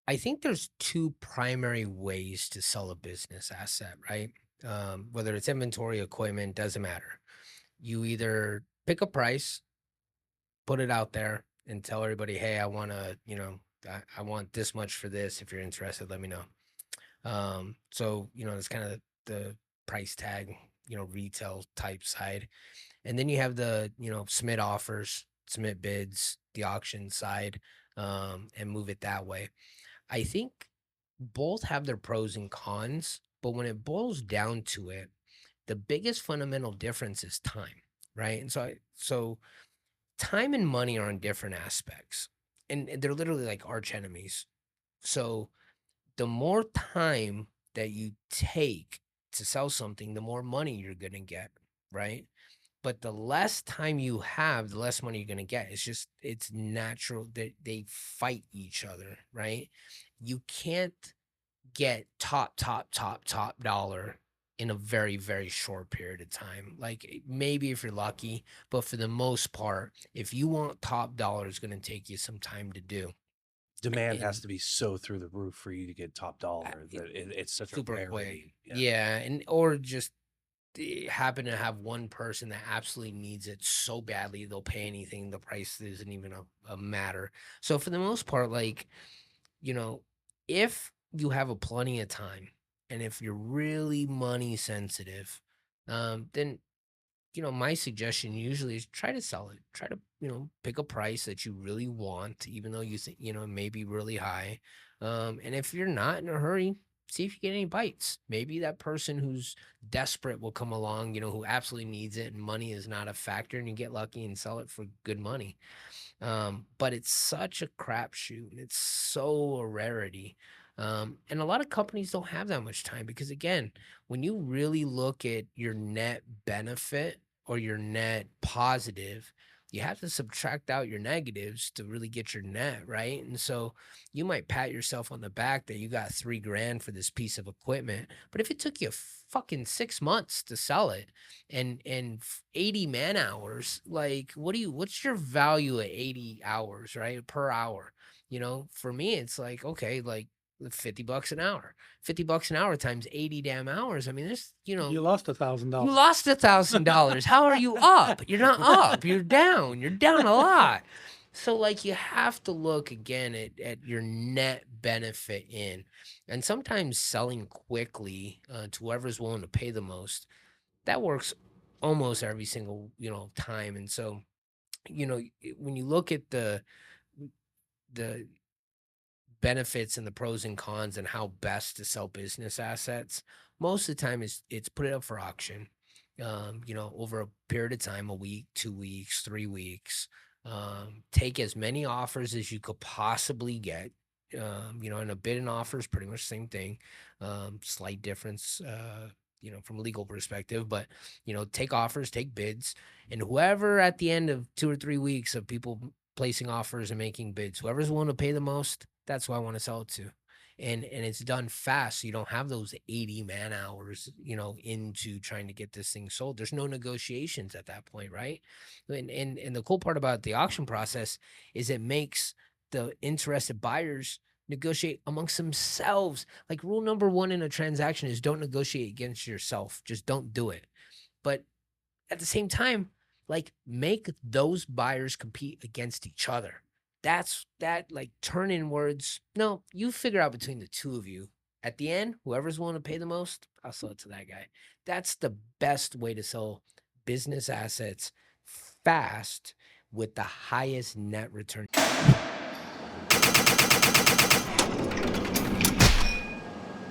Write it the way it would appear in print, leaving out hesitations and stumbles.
I think there's two primary ways to sell a business asset, right? Whether it's inventory, equipment, doesn't matter. You either pick a price, put it out there, and tell everybody, "Hey, I want to, I want this much for this. If you're interested, let me know." It's kind of the price tag, retail type side. And then you have the, submit offers, submit bids, the auction side, and move it that way. I think both have their pros and cons, but when it boils down to it, the biggest fundamental difference is time, right? So time and money are on different aspects, and they're literally like arch enemies. So the more time that you take to sell something, the more money you're gonna get, right? But the less time you have, the less money you're gonna get. It's natural that they fight each other, right? You can't get top dollar in a very, very short period of time. Like maybe if you're lucky, but for the most part, if you want top dollar, it's gonna take you some time to do. Demand has And to be so through the roof for you to get top dollar it, that it's such a super quick. rarity. Yeah. Yeah, and or just happen to have one person that absolutely needs it so badly they'll pay anything. The price isn't even a matter. So for the most part, like, you know, if you have a plenty of time and if you're really money sensitive, then my suggestion usually is try to sell it. Try to, pick a price that you really want, even though you think, it may be really high. And if you're not in a hurry, see if you get any bites. Maybe that person who's desperate will come along, who absolutely needs it and money is not a factor, and you get lucky and sell it for good money. But it's such a crapshoot and it's so a rarity. And a lot of companies don't have that much time because, again, when you really look at your net benefit or your net positive, you have to subtract out your negatives to really get your net, right? And so you might pat yourself on the back that you got 3 grand for this piece of equipment. But if it took you fucking 6 months to sell it, and 80 man hours, like what's your value at 80 hours, right? Per hour. For me it's like, okay, like $50 an hour. $50 an hour times 80 damn hours. I mean, You lost a thousand you dollars. lost $1,000. How are you up? You're not up. You're down. You're down a lot. So, like, you have to look again at your net benefit in, and sometimes selling quickly to whoever's willing to pay the most, that works almost every single, time. And so, when you look at the benefits and the pros and cons and how best to sell business assets, most of the time it's put it up for auction. Over a period of time, a week, 2 weeks, 3 weeks. Take as many offers as you could possibly get. And a bid and offer is pretty much the same thing. Slight difference, from a legal perspective, but take offers, take bids, and whoever at the end of 2 or 3 weeks of people placing offers and making bids, whoever's willing to pay the most, that's who I want to sell it to. And it's done fast. So you don't have those 80 man hours, into trying to get this thing sold. There's no negotiations at that point, right? And the cool part about the auction process is it makes the interested buyers negotiate amongst themselves. Like rule number one in a transaction is don't negotiate against yourself. Just don't do it. But at the same time, like make those buyers compete against each other. That's that like turn in words. No, you figure out between the two of you. At the end, whoever's willing to pay the most, I'll sell it to that guy. That's the best way to sell business assets fast with the highest net return.